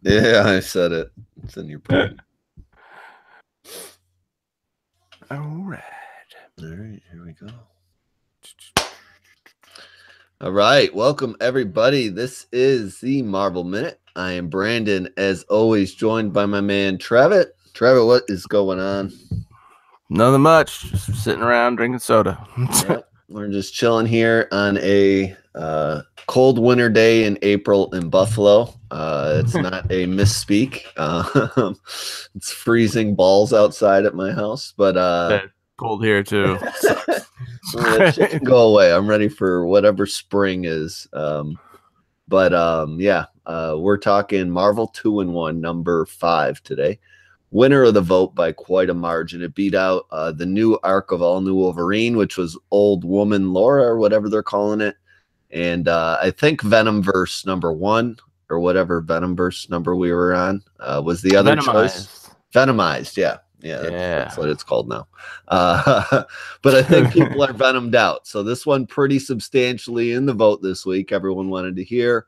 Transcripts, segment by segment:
Yeah, I said it. It's in your brain. All right. All right, here we go. All right, welcome everybody. This is the Marvel Minute. I am Brandon, as always, joined by my man Trevitt. Trevitt, what is going on? Nothing much. Just sitting around drinking soda. Yep, we're just chilling here on a cold winter day in April in Buffalo. It's not a misspeak. It's freezing balls outside at my house, but Cold here too. Sucks. that shit can go away. I'm ready for whatever spring is. Yeah, we're talking Marvel 2-in-1 number 5 today. Winner of the vote by quite a margin. It beat out the new arc of All New Wolverine, which was Old Woman Laura or whatever they're calling it. And I think Venomverse number 1 or whatever Venomverse number we were on was the other choice. Venomized, yeah. That's what it's called now. But I think people are venomed out. So this one pretty substantially in the vote this week. Everyone wanted to hear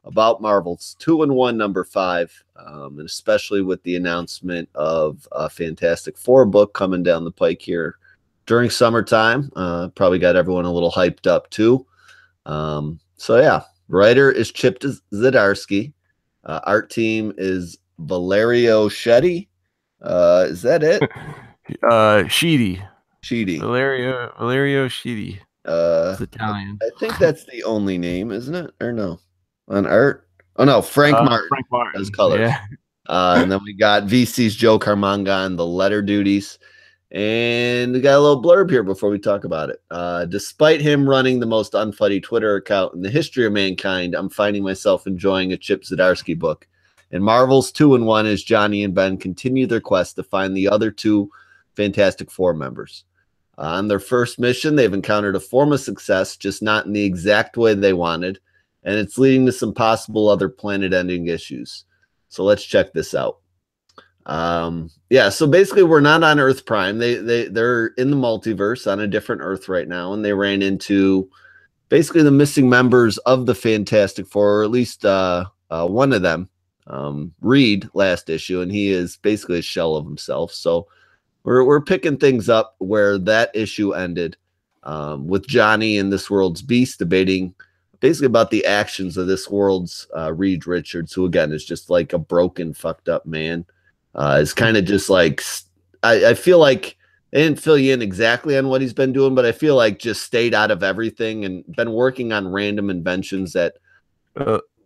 about Marvel's 2-in-1 number 5, and especially with the announcement of a Fantastic Four book coming down the pike here during summertime. Probably got everyone a little hyped up too. So yeah, writer is Chip Zdarsky. Art team is Valerio Schetti. Is that it? Sheedy. Valerio Sheedy. It's Italian. I think that's the only name, isn't it? Or no? On art? Oh no, Frank Martin. Frank Martin as colors. Yeah. And then we got VC's Joe Carmanga on the letter duties. And we got a little blurb here before we talk about it. Despite him running the most unfunny Twitter account in the history of mankind, I'm finding myself enjoying a Chip Zdarsky book. And Marvel's 2-in-1 as Johnny and Ben continue their quest to find the other 2 Fantastic Four members. On their first mission, they've encountered a form of success, just not in the exact way they wanted, and it's leading to some possible other planet-ending issues. So let's check this out. Yeah, so basically we're not on Earth Prime. They're in the multiverse on a different Earth right now, and they ran into basically the missing members of the Fantastic Four, or at least one of them, Reed, last issue, and he is basically a shell of himself. So we're picking things up where that issue ended, with Johnny and this world's Beast debating basically about the actions of this world's Reed Richards, who again is just like a broken, fucked up man. Is kind of just like, I feel like they didn't fill you in exactly on what he's been doing, but I feel like just stayed out of everything and been working on random inventions that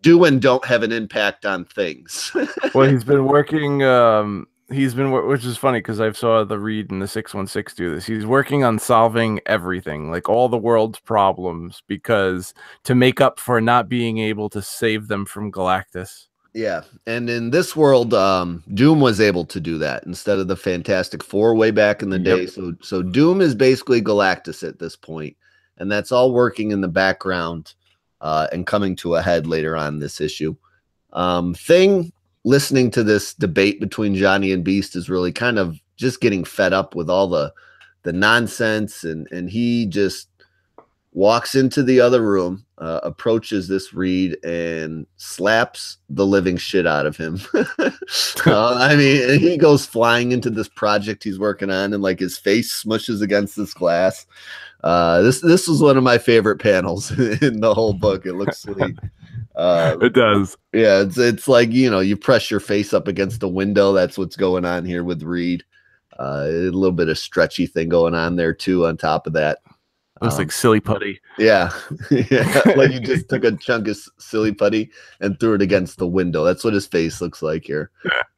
do and don't have an impact on things. Well, he's been working. Which is funny because I saw the Reed and the 616 do this. He's working on solving everything, like all the world's problems, because to make up for not being able to save them from Galactus. Yeah, and in this world, Doom was able to do that instead of the Fantastic Four way back in the day. So Doom is basically Galactus at this point, and that's all working in the background and coming to a head later on this issue. Thing listening to this debate between Johnny and Beast is really kind of just getting fed up with all the nonsense, and he just walks into the other room, approaches this Reed and slaps the living shit out of him. I mean, he goes flying into this project he's working on, and like his face smushes against this glass. This was one of my favorite panels in the whole book. It looks sweet. It does. Yeah, it's like, you know, you press your face up against a window. That's what's going on here with Reed. A little bit of stretchy thing going on there too on top of that. Looks like silly putty. Yeah. Yeah. Like you just took a chunk of silly putty and threw it against the window. That's what his face looks like here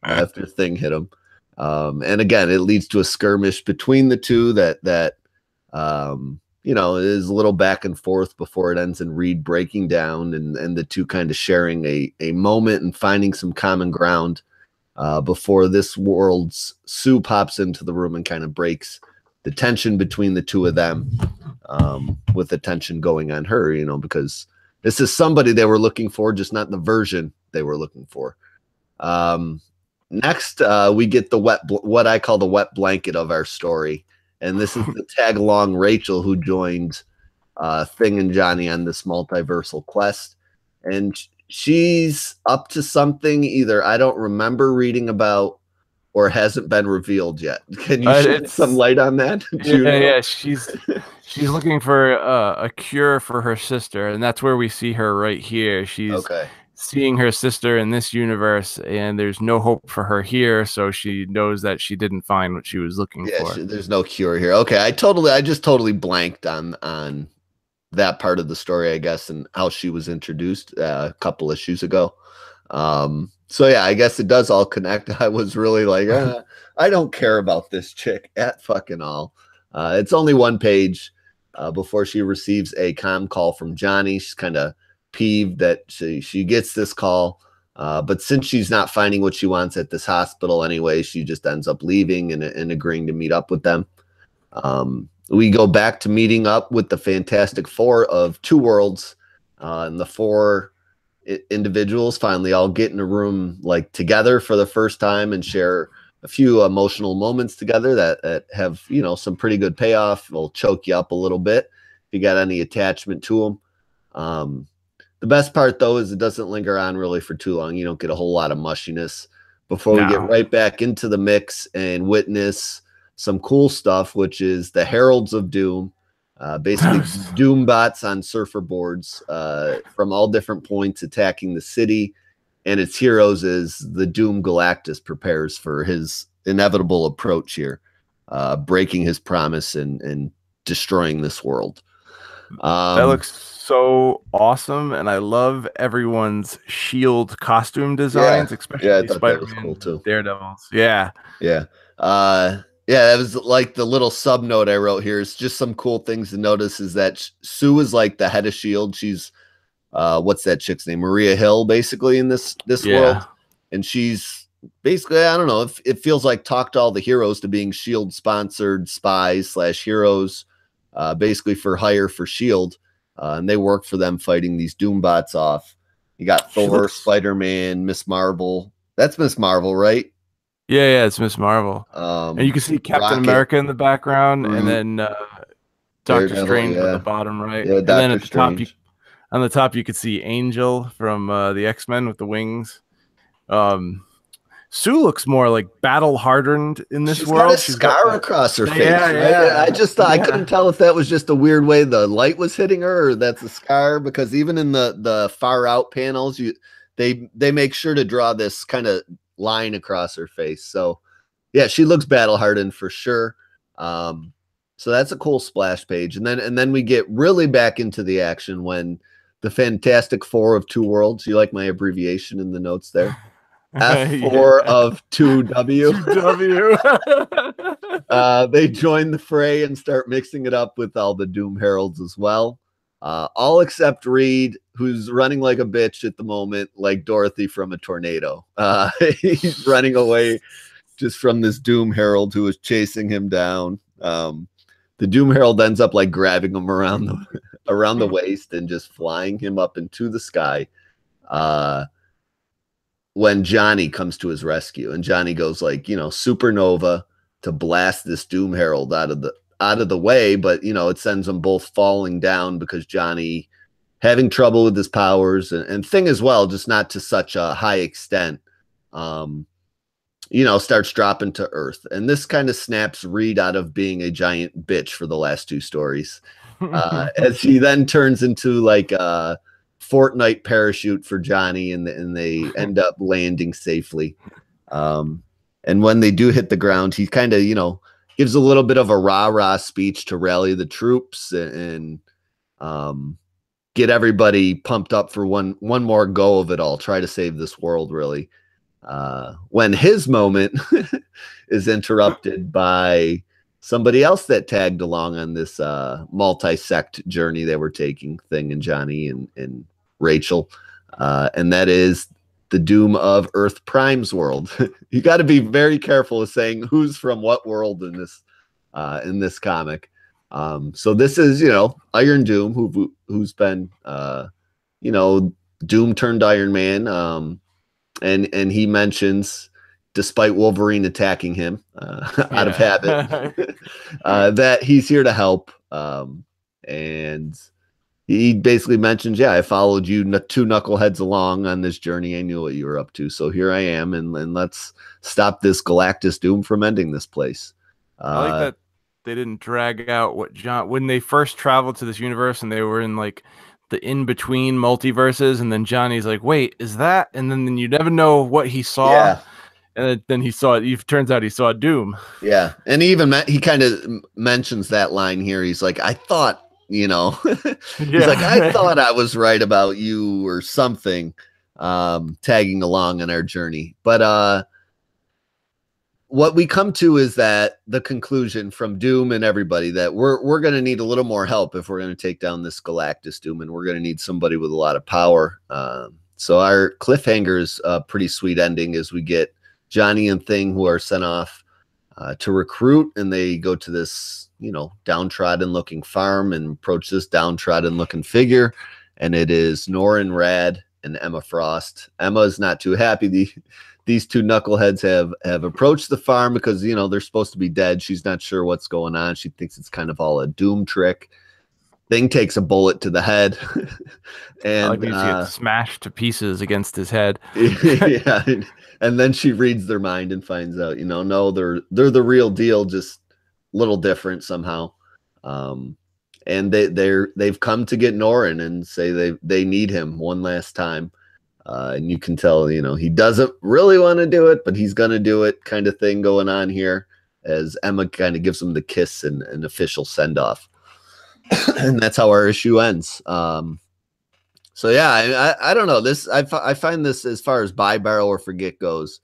after Thing hit him. And again, it leads to a skirmish between the two that you know, is a little back and forth before it ends in Reed breaking down and the two kind of sharing a moment and finding some common ground before this world's Sue pops into the room and kind of breaks the tension between the two of them, with the tension going on her, you know, because this is somebody they were looking for, just not the version they were looking for. Next, we get the what I call the wet blanket of our story. And this is the tag along Rachel, who joined Thing and Johnny on this multiversal quest. And she's up to something either I don't remember reading about or hasn't been revealed yet. Can you shed some light on that? Yeah, she's looking for a cure for her sister, and that's where we see her right here. She's seeing her sister in this universe, and there's no hope for her here, so she knows that she didn't find what she was looking for. There's no cure here. Okay, I just totally blanked on that part of the story, I guess, and how she was introduced a couple issues ago. So yeah, I guess it does all connect. I was really like, I don't care about this chick at fucking all. It's only one page before she receives a comm call from Johnny. She's kind of peeved that she gets this call, but since she's not finding what she wants at this hospital anyway, she just ends up leaving and agreeing to meet up with them. We go back to meeting up with the Fantastic Four of Two Worlds, and the four individuals finally all get in a room like together for the first time and share a few emotional moments together that have, you know, some pretty good payoff. Will choke you up a little bit if you got any attachment to them. The best part though is it doesn't linger on really for too long. You don't get a whole lot of mushiness before we get right back into the mix and witness some cool stuff, which is the Heralds of Doom. Basically Doom bots on surfer boards from all different points attacking the city and its heroes as the Doom Galactus prepares for his inevitable approach here, breaking his promise and destroying this world. That looks so awesome, and I love everyone's shield costume designs, especially Spider-Man, cool too. Daredevils. Yeah. Yeah, that was like the little sub note I wrote here. It's just some cool things to notice is that Sue is like the head of S.H.I.E.L.D. She's, what's that chick's name? Maria Hill, basically, in this world. And she's basically, I don't know, it feels like talk to all the heroes to being S.H.I.E.L.D. sponsored spies / heroes, basically for hire for S.H.I.E.L.D. And they work for them fighting these Doom bots off. You got Thor, Spider-Man, Miss Marvel. That's Miss Marvel, right? Yeah, it's Miss Marvel. And you can see Captain America in the background, and then Doctor Strange at the bottom right. Yeah, and then at the top, on the top, you could see Angel from the X-Men with the wings. Sue looks more like battle hardened in this world. She's got a scar across her face. I just thought I couldn't tell if that was just a weird way the light was hitting her, or that's a scar. Because even in the far out panels, they make sure to draw this kind of line across her face. So yeah, she looks battle hardened for sure. So that's a cool splash page. And then we get really back into the action when the Fantastic Four of Two Worlds, you like my abbreviation in the notes there? F4 of 2W. They join the fray and start mixing it up with all the Doom Heralds as well. All except Reed, who's running like a bitch at the moment, like Dorothy from a tornado. He's running away just from this Doom Herald who is chasing him down. The Doom Herald ends up like grabbing him around the waist and just flying him up into the sky. When Johnny comes to his rescue, and Johnny goes like, you know, supernova to blast this Doom Herald out of the way, but you know, it sends them both falling down because Johnny having trouble with his powers and Thing as well, just not to such a high extent, you know, starts dropping to earth. And this kind of snaps Reed out of being a giant bitch for the last two stories, as he then turns into like a Fortnite parachute for Johnny, and they end up landing safely. And when they do hit the ground, he kind of, you know, gives a little bit of a rah-rah speech to rally the troops and get everybody pumped up for one more go of it all, try to save this world, really. When his moment is interrupted by somebody else that tagged along on this multi-sect journey they were taking, Thing and Johnny and Rachel, and that is the Doom of Earth Prime's world. You got to be very careful of saying who's from what world in this comic. So this is, you know, Iron Doom, who's been, you know, Doom turned Iron Man, and he mentions, despite Wolverine attacking him out of habit, that he's here to help, and he basically mentions, yeah, I followed you two knuckleheads along on this journey. I knew what you were up to, so here I am, and let's stop this Galactus Doom from ending this place. I like that they didn't drag out what John when they first traveled to this universe and they were in like the in between multiverses, and then Johnny's like, "Wait, is that?" And then you never know what he saw. Yeah. And then he saw it. It turns out he saw Doom. Yeah, and he kind of mentions that line here. He's like, I thought, he's like, I thought I was right about you or something, tagging along on our journey. But what we come to is that the conclusion from Doom and everybody that we're going to need a little more help if we're going to take down this Galactus Doom, and we're going to need somebody with a lot of power. So our cliffhanger is a pretty sweet ending as we get Johnny and Thing, who are sent off to recruit, and they go to this, downtrodden looking farm and approach this downtrodden looking figure. And it is Norrin Radd and Emma Frost. Emma is not too happy. These two knuckleheads have approached the farm because, they're supposed to be dead. She's not sure what's going on. She thinks it's kind of all a Doom trick. Thing takes a bullet to the head. And he gets smashed to pieces against his head. Yeah. And then she reads their mind and finds out, no, they're the real deal, just a little different somehow. And they've come to get Norrin and say they need him one last time. And you can tell, he doesn't really want to do it, but he's going to do it, kind of thing going on here, as Emma kind of gives him the kiss and an official send off. And that's how our issue ends. So yeah, I don't know. This I find this, as far as buy, borrow, or forget goes,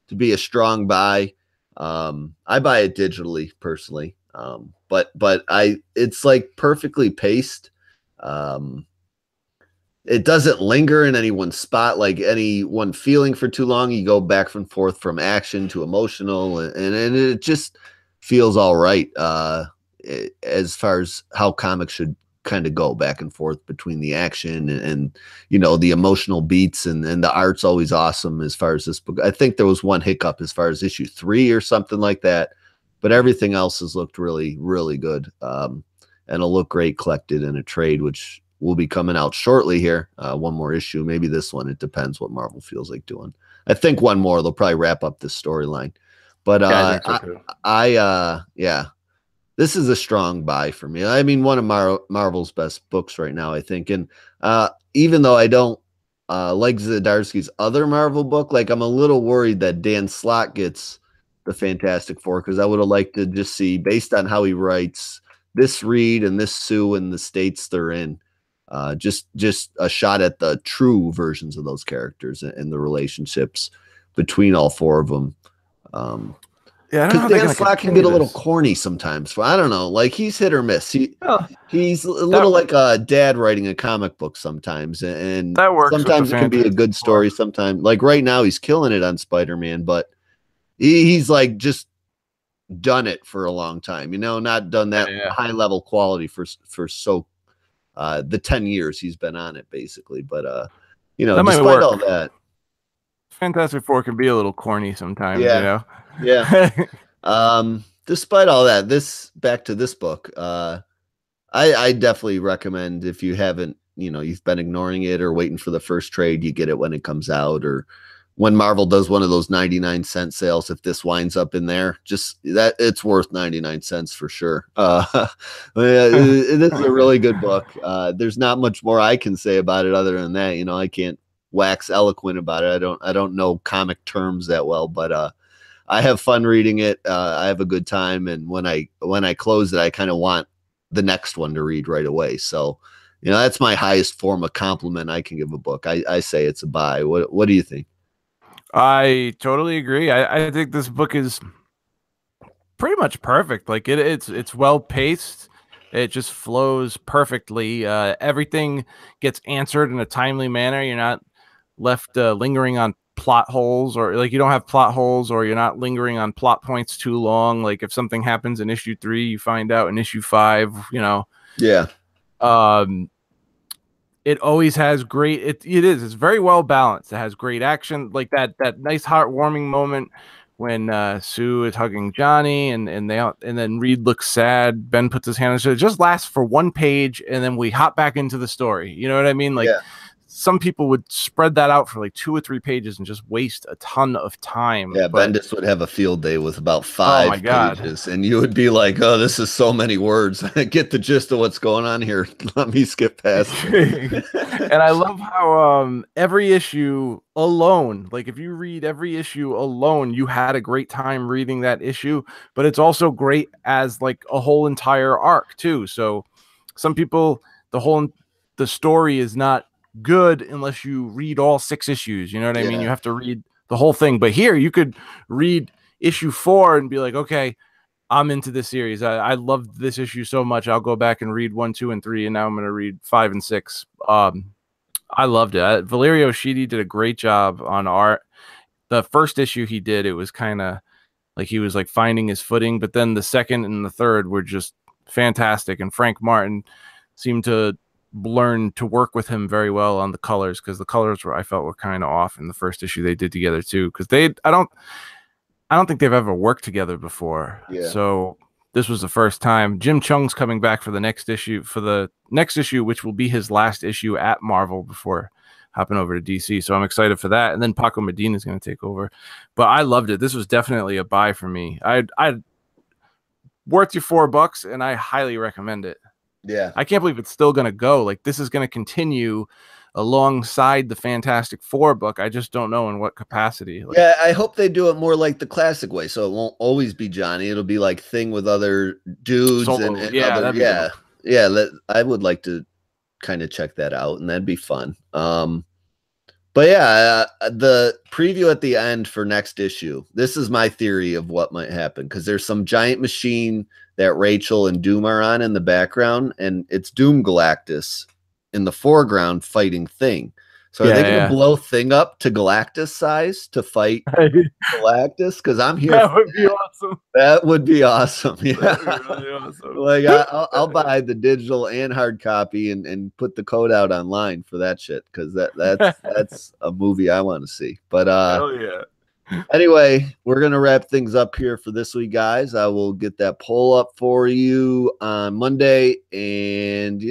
to be a strong buy. I buy it digitally personally, but it's like perfectly paced. It doesn't linger in any one spot, like any one feeling for too long. You go back and forth from action to emotional, and it just feels all right. As far as how comics should kind of go back and forth between the action and the emotional beats, and the art's always awesome. As far as this book, I think there was one hiccup as far as issue 3 or something like that, but everything else has looked really, really good. And it'll look great collected in a trade, which will be coming out shortly here. One more issue, maybe this one. It depends what Marvel feels like doing. I think one more, they'll probably wrap up this storyline. But yeah, this is a strong buy for me. I mean, one of Marvel's best books right now, I think. And even though I don't like Zdarsky's other Marvel book, like, I'm a little worried that Dan Slott gets the Fantastic Four, because I would have liked to just see, based on how he writes, this Reed and this Sue and the states they're in, just a shot at the true versions of those characters and the relationships between all four of them. Yeah, because Dan Slott can get a little corny sometimes. I don't know, like, he's hit or miss. He's a little like a dad writing a comic book sometimes, and that works. Sometimes it can be a good story. Sometimes, like right now, he's killing it on Spider-Man, but he's like just done it for a long time. Not done that high level quality for the 10 years he's been on it, basically. But despite all that, Fantastic Four can be a little corny sometimes. Yeah. Despite all that, back to this book, I definitely recommend, if you haven't, you've been ignoring it or waiting for the first trade, you get it when it comes out, or when Marvel does one of those 99-cent sales. If this winds up in there, just that, it's worth 99 cents for sure. It is a really good book. There's not much more I can say about it other than that. I can't wax eloquent about it. I don't know comic terms that well, but I have fun reading it. I have a good time, and when I close it, I kind of want the next one to read right away. So, that's my highest form of compliment I can give a book. I say it's a buy. What do you think? I totally agree. I think this book is pretty much perfect. Like, it's well paced. It just flows perfectly. Everything gets answered in a timely manner. You're not left lingering on plot holes, or like, you don't have plot holes, or you're not lingering on plot points too long. Like, if something happens in issue 3, you find out in issue 5. Yeah. It always has great. It's very well balanced. It has great action, like that nice heartwarming moment when Sue is hugging Johnny, and then Reed looks sad. Ben puts his hand on. So it just lasts for one page, and then we hop back into the story. You know what I mean? Like, Yeah. some people would spread that out for like 2 or 3 pages and just waste a ton of time. Yeah, but Bendis would have a field day with about Oh 5 my God. pages, and you would be like, "Oh, this is so many words. I get the gist of what's going on here. Let me skip past it." And I love how every issue alone, like if you read every issue alone, you had a great time reading that issue, but it's also great as like a whole entire arc too. So some people, the story is not good unless you read all 6 issues. You know what I mean? Yeah. You have to read the whole thing. But here you could read issue 4 and be like, okay, I'm into this series. I loved this issue so much. I'll go back and read 1, 2, and 3, and now I'm going to read 5 and 6. I loved it. Valerio Schiti did a great job on art. The first issue he did, it was kind of like he was like finding his footing, but then the second and the third were just fantastic. And Frank Martin seemed to learn to work with him very well on the colors, because the colors I felt were kind of off in the first issue they did together too, because I don't think they've ever worked together before. Yeah. So this was the first time. Jim Chung's coming back for the next issue, which will be his last issue at Marvel before hopping over to DC. So I'm excited for that. And then Paco Medina is going to take over. But I loved it. This was definitely a buy for me. I'd worth your $4, and I highly recommend it. Yeah. I can't believe it's still going to go. Like, this is going to continue alongside the Fantastic Four book. I just don't know in what capacity. Like, yeah, I hope they do it more like the classic way, so it won't always be Johnny. It'll be like Thing with other dudes Solo. and Yeah, other, that'd be yeah. I would like to kind of check that out, and that'd be fun. But yeah, the preview at the end for next issue. This is my theory of what might happen, because there's some giant machine that Rachel and Doom are on in the background, and it's Doom Galactus in the foreground fighting Thing. So are they going to blow Thing up to Galactus size to fight Galactus? Because I'm here. That would be awesome. That would be awesome. Yeah, that would be really awesome. Like I'll buy the digital and hard copy and put the code out online for that shit, because that's a movie I want to see. But hell yeah. Anyway, we're gonna wrap things up here for this week, guys. I will get that poll up for you on Monday, and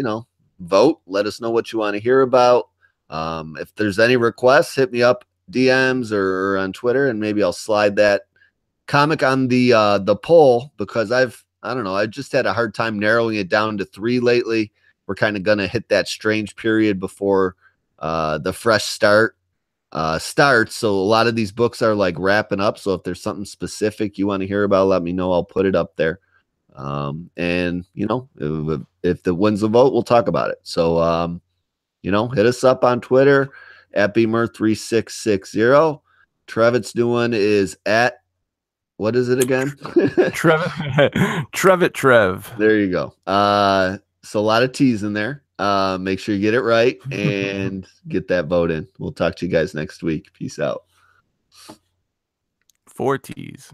vote. Let us know what you want to hear about. If there's any requests, hit me up DMs or on Twitter, and maybe I'll slide that comic on the poll, because I don't know, I just had a hard time narrowing it down to 3 lately. We're kind of gonna hit that strange period before the fresh start starts. So a lot of these books are like wrapping up. So if there's something specific you want to hear about, let me know. I'll put it up there. And if the wins the vote, we'll talk about it. So hit us up on Twitter at Beamer3660. Trevitt's new one is at, what is it again? Trevitt Trev. There you go. So a lot of T's in there. Make sure you get it right and get that vote in. We'll talk to you guys next week. Peace out. 4 T's.